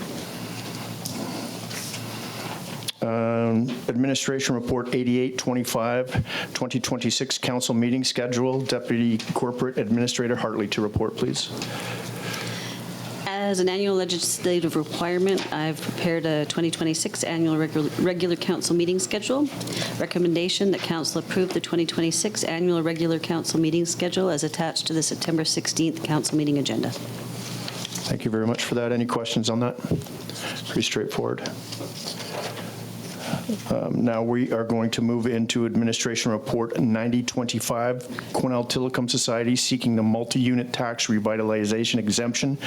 Administration Report 8825, 2026 Council Meeting Schedule. Deputy Corporate Administrator Hartley to report, please. As As an annual legislative requirement, I've prepared a 2026 annual regular council meeting schedule. Recommendation that council approve the 2026 annual regular council meeting schedule as attached to the September 16th council meeting agenda. Thank you very much for that. Any questions on that? Pretty straightforward. Now we are going to move into Administration Report 9025, Quesnel Telecom Society seeking the multi-unit tax revitalization exemption.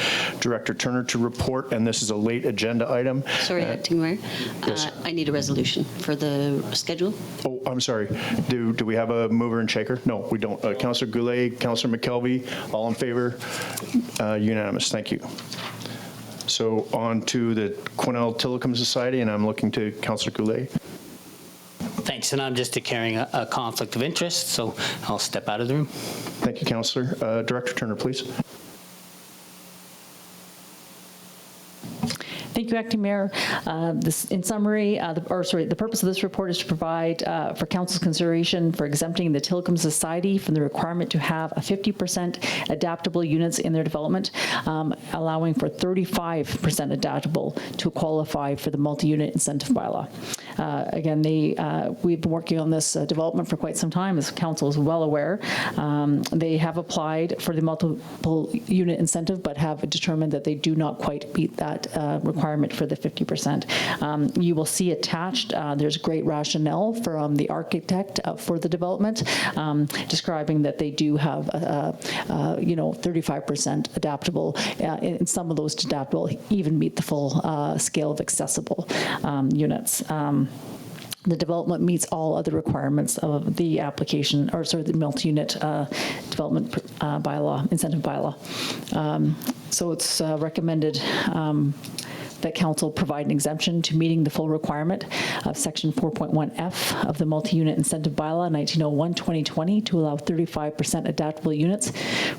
Director Turner to report, and this is a late agenda item. Sorry, Acting Mayor. Yes. I need a resolution for the schedule. Oh, I'm sorry. Do we have a mover and shaker? No, we don't. Councillor Goulet, Councillor McKelvey, all in favor? Unanimous. Thank you. So on to the Quesnel Telecom Society, and I'm looking to Councillor Goulet. Thanks, and I'm just declaring a conflict of interest, so I'll step out of the room. Thank you, Councillor. Director Turner, please. Thank you, Acting Mayor. In summary, the purpose of this report is to provide for Council's consideration for exempting the Telecom Society from the requirement to have a 50% adaptable units in their development, allowing for 35% adaptable to qualify for the multi-unit incentive bylaw. Again, we've been working on this development for quite some time, as Council is well aware. They have applied for the multiple unit incentive, but have determined that they do not quite meet that requirement for the 50%. You will see attached, there's great rationale from the architect for the development, describing that they do have 35% adaptable, and some of those adaptable even meet the full scale of accessible units. The development meets all other requirements of the application, or sorry, the multi-unit development bylaw, incentive bylaw. So it's recommended that Council provide an exemption to meeting the full requirement of Section 4.1F of the Multi-Unit Incentive Bylaw 1901-2020 to allow 35% adaptable units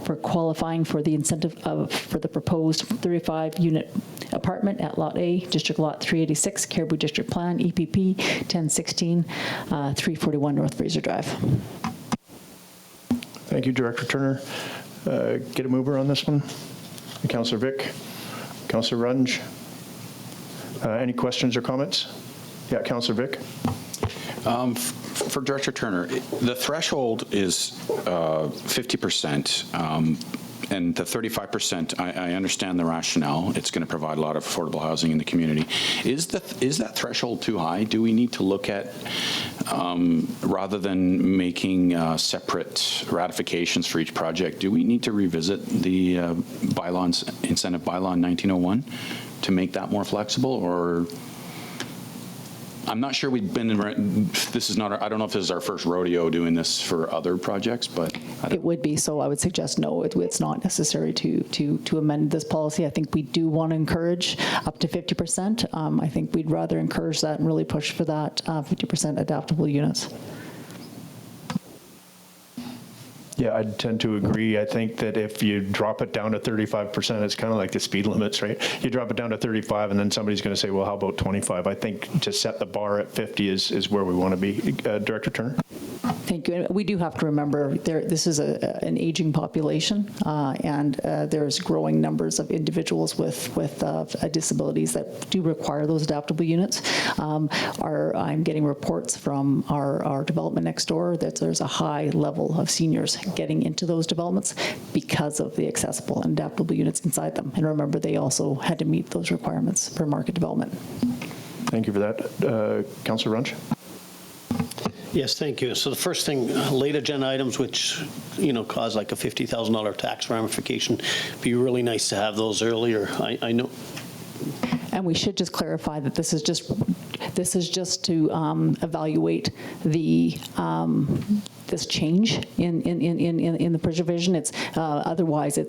for qualifying for the incentive for the proposed 35-unit apartment at Lot A, District Lot 386, Cariboo District Plan, EPP 1016, 341 North Fraser Drive. Thank you, Director Turner. Get a mover on this one. Councillor Vic, Councillor Runge. Any questions or comments? Yeah, Councillor Vic. For Director Turner, the threshold is 50%, and the 35%, I understand the rationale. It's going to provide a lot of affordable housing in the community. Is that threshold too high? Do we need to look at, rather than making separate ratifications for each project, do we need to revisit the incentive bylaw in 1901 to make that more flexible? Or I'm not sure we've been in, this is not, I don't know if this is our first rodeo doing this for other projects, but. It would be, so I would suggest no, it's not necessary to amend this policy. I think we do want to encourage up to 50%. I think we'd rather encourage that and really push for that 50% adaptable units. Yeah, I tend to agree. I think that if you drop it down to 35%, it's kind of like the speed limits, right? You drop it down to 35, and then somebody's going to say, well, how about 25? I think to set the bar at 50 is where we want to be. Director Turner? Thank you. We do have to remember this is an aging population, and there's growing numbers of individuals with disabilities that do require those adaptable units. I'm getting reports from our development next door that there's a high level of seniors getting into those developments because of the accessible and adaptable units inside them. And remember, they also had to meet those requirements for market development. Thank you for that. Councillor Runge? Yes, thank you. So the first thing, late agenda items, which, cause like a $50,000 tax ramification, be really nice to have those earlier. I know. And we should just clarify that this is just to evaluate the this change in the provision. It's otherwise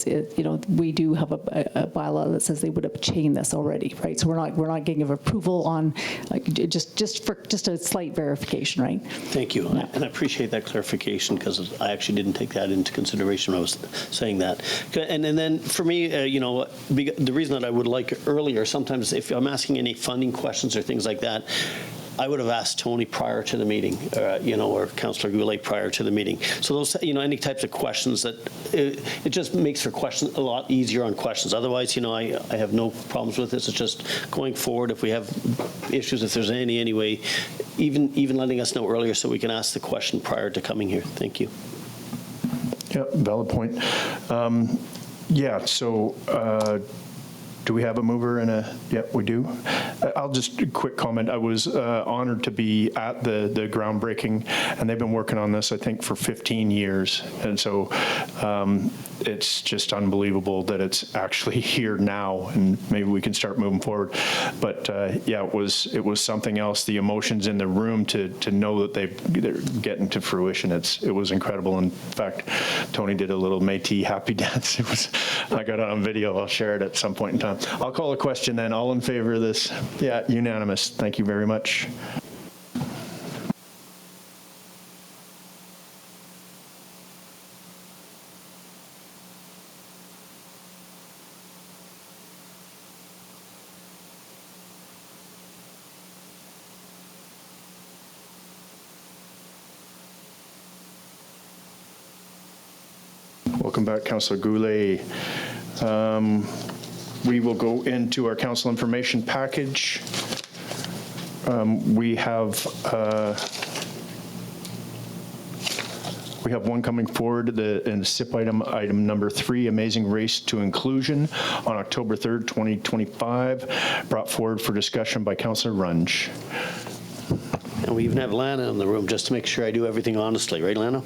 we do have a bylaw that says they would have obtained this already, right? So we're not getting approval on just a slight verification, right? Thank you, yeah. And I appreciate that clarification because I actually didn't take that into consideration when I was saying that. And then for me, the reason that I would like earlier, sometimes if I'm asking any funding questions or things like that, I would have asked Tony prior to the meeting, or Councillor Goulet prior to the meeting. So those, any types of questions that, it just makes for questions a lot easier on questions. Otherwise, I have no problems with this. It's just going forward, if we have issues, if there's any way, even letting us know earlier so we can ask the question prior to coming here. Thank you. Yeah, valid point. Yeah, so do we have a mover and a, yep, we do. I'll just a quick comment. I was honored to be at the groundbreaking, and they've been working on this, I think, for 15 years. And so it's just unbelievable that it's actually here now, and maybe we can start moving forward. But yeah, it was something else. The emotions in the room to know that they're getting to fruition. It was incredible. In fact, Tony did a little Métis happy dance. I got it on video. I'll share it at some point in time. I'll call a question then. All in favor of this? Yeah, unanimous. Thank you very much. Welcome back, Councillor Goulet. We will go into our council information package. We have one coming forward in SIP item number 3, Amazing Race to Inclusion, on October 3rd, 2025, brought forward for discussion by Councillor Runge. And we even have Lana in the room just to make sure I do everything honestly, right, Lana?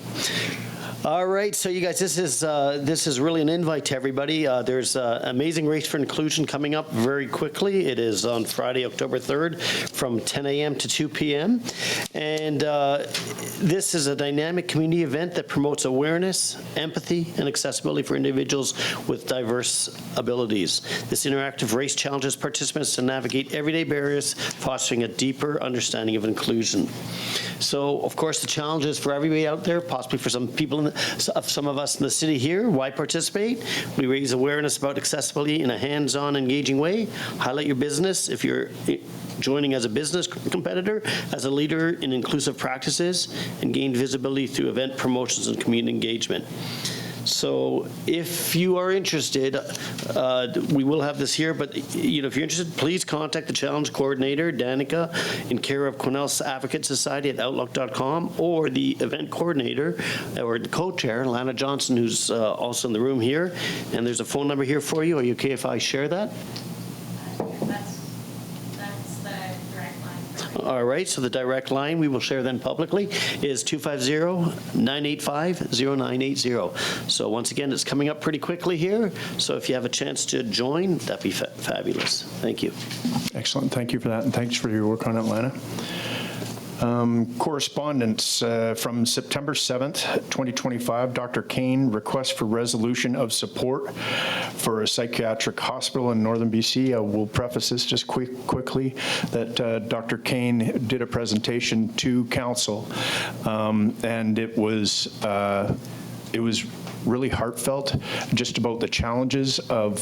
All right, so you guys, this is really an invite to everybody. There's Amazing Race for Inclusion coming up very quickly. It is on Friday, October 3rd, from 10 a.m. to 2 p.m. And this is a dynamic community event that promotes awareness, empathy, and accessibility for individuals with diverse abilities. This interactive race challenges participants to navigate everyday barriers, fostering a deeper understanding of inclusion. So, of course, the challenge is for everybody out there, possibly for some people, some of us in the city here. Why participate? We raise awareness about accessibility in a hands-on, engaging way, highlight your business if you're joining as a business competitor, as a leader in inclusive practices, and gain visibility through event promotions and community engagement. So if you are interested, we will have this here, but if you're interested, please contact the challenge coordinator, Danica, in care of Quesnel Advocate Society at Outlook.com, or the event coordinator, or the co-chair, Lana Johnson, who's also in the room here. And there's a phone number here for you. Are you okay if I share that? All right, so the direct line we will share then publicly is 250-985-0980. So once again, it's coming up pretty quickly here. So if you have a chance to join, that'd be fabulous. Thank you. Excellent. Thank you for that, and thanks for your work on it, Lana. Correspondence from September 7th, 2025, Dr. Kane requests for resolution of support for a psychiatric hospital in Northern BC. I will preface this just quickly that Dr. Kane did a presentation to council, and it was really heartfelt, just about the challenges of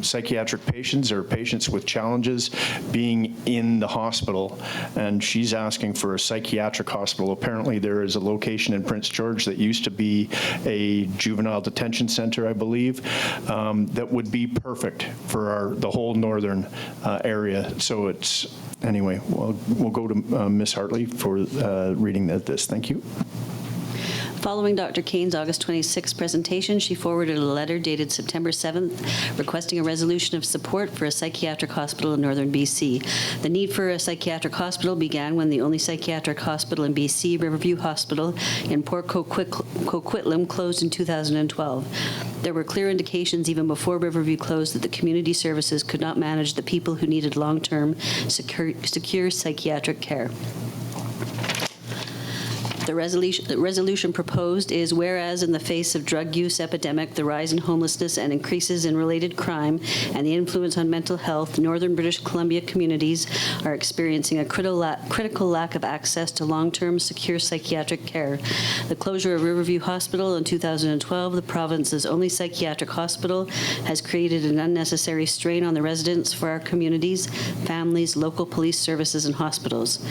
psychiatric patients or patients with challenges being in the hospital. And she's asking for a psychiatric hospital. Apparently there is a location in Prince George that used to be a juvenile detention center, I believe, that would be perfect for the whole northern area. So it's, anyway, we'll go to Ms. Hartley for reading this. Thank you. Following Dr. Kane's August 26 presentation, she forwarded a letter dated September 7th requesting a resolution of support for a psychiatric hospital in northern BC. The need for a psychiatric hospital began when the only psychiatric hospital in BC, Riverview Hospital in Port Coquitlam, closed in 2012. There were clear indications even before Riverview closed that the community services could not manage the people who needed long-term, secure psychiatric care. The resolution proposed is, whereas in the face of drug use epidemic, the rise in homelessness and increases in related crime, and the influence on mental health, northern British Columbia communities are experiencing a critical lack of access to long-term, secure psychiatric care. The closure of Riverview Hospital in 2012, the province's only psychiatric hospital, has created an unnecessary strain on the residents for our communities, families, local police services, and hospitals.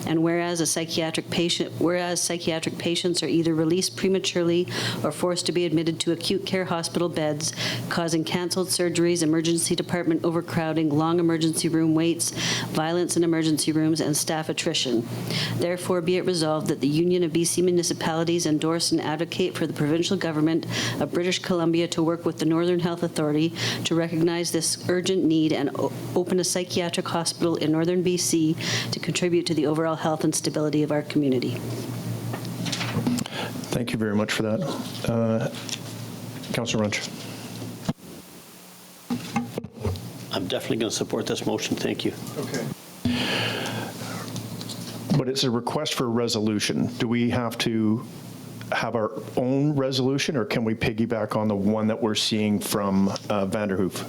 And whereas psychiatric patients are either released prematurely or forced to be admitted to acute care hospital beds, causing canceled surgeries, emergency department overcrowding, long emergency room waits, violence in emergency rooms, and staff attrition. Therefore, be it resolved that the Union of BC Municipalities endorse and advocate for the provincial government of British Columbia to work with the Northern Health Authority to recognize this urgent need and open a psychiatric hospital in Northern BC to contribute to the overall health and stability of our community. Thank you very much for that. Councillor Runch. I'm definitely going to support this motion. Thank you. Okay. But it's a request for a resolution. Do we have to have our own resolution, or can we piggyback on the one that we're seeing from Vanderhoof?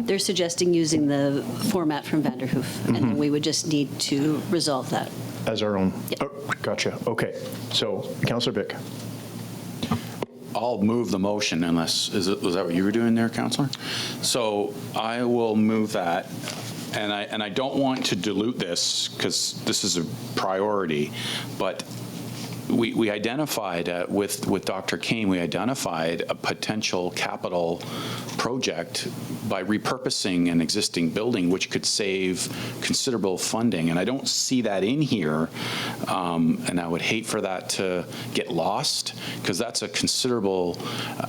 They're suggesting using the format from Vanderhoof, and then we would just need to resolve that. As our own? Yep. Oh, gotcha. Okay. So, Councillor Vic. I'll move the motion unless, was that what you were doing there, Councillor? So I will move that. And I don't want to dilute this because this is a priority, but we identified with Dr. Kane, we identified a potential capital project by repurposing an existing building, which could save considerable funding. And I don't see that in here, and I would hate for that to get lost, because that's a considerable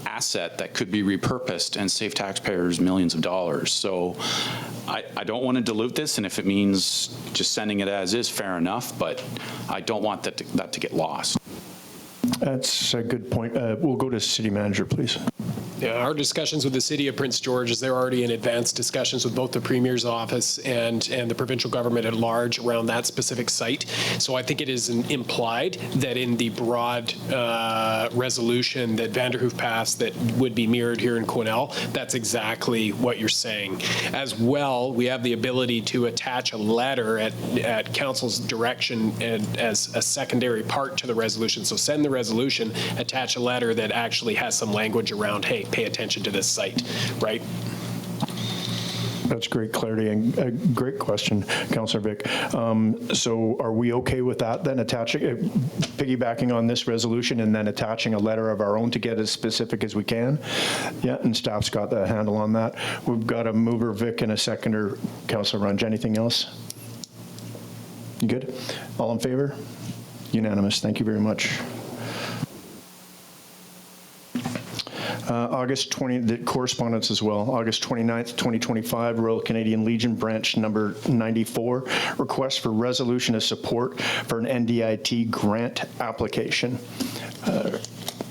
asset that could be repurposed and save taxpayers millions of dollars. So I don't want to dilute this, and if it means just sending it as is, fair enough, but I don't want that to get lost. That's a good point. We'll go to City Manager, please. Yeah, our discussions with the City of Prince George is they're already in advanced discussions with both the Premier's office and the provincial government at large around that specific site. So I think it is implied that in the broad resolution that Vanderhoof passed that would be mirrored here in Quesnel, that's exactly what you're saying. As well, we have the ability to attach a letter at Council's direction and as a secondary part to the resolution. So send the resolution, attach a letter that actually has some language around, hey, pay attention to this site, right? That's great clarity and a great question, Councillor Vic. So are we okay with that then, piggybacking on this resolution and then attaching a letter of our own to get as specific as we can? Yeah, and staff's got the handle on that. We've got a mover, Vic, and a seconder, Councillor Runge. Anything else? You good? All in favor? Unanimous. Thank you very much. August 20, the correspondence as well. August 29th, 2025, Royal Canadian Legion Branch number 94, request for resolution of support for an NDIT grant application.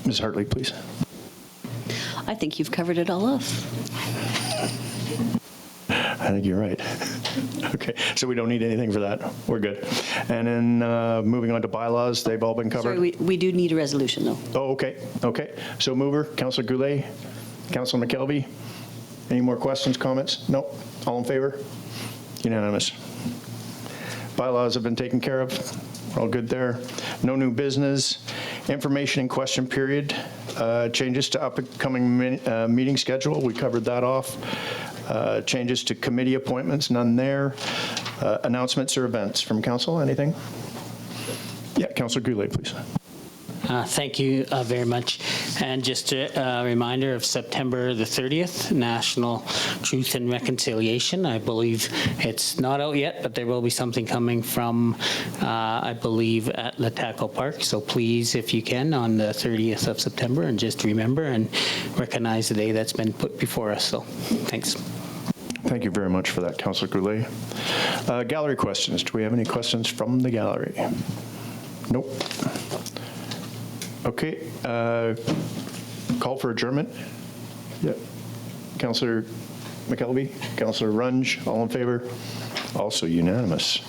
Ms. Hartley, please. I think you've covered it all off. I think you're right. Okay, so we don't need anything for that. We're good. And then moving on to bylaws, they've all been covered? Sorry, we do need a resolution, though. Oh, okay. Okay. So mover, Councillor Goulet, Councillor McKelvey. Any more questions, comments? No? All in favor? Unanimous. Bylaws have been taken care of. We're all good there. No new business. Information and question period. Changes to upcoming meeting schedule. We covered that off. Changes to committee appointments, none there. Announcements or events from council, anything? Yeah, Councillor Goulet, please. Thank you very much. And just a reminder of September the 30th, National Truth and Reconciliation. I believe it's not out yet, but there will be something coming from, I believe, at LHTAKO Park. So please, if you can, on the 30th of September, and just remember and recognize the day that's been put before us. So thanks. Thank you very much for that, Councillor Goulet. Gallery questions. Do we have any questions from the gallery? Nope. Okay. Call for adjournment. Yeah. Councillor McKelvey, Councillor Runge, all in favor? Also unanimous.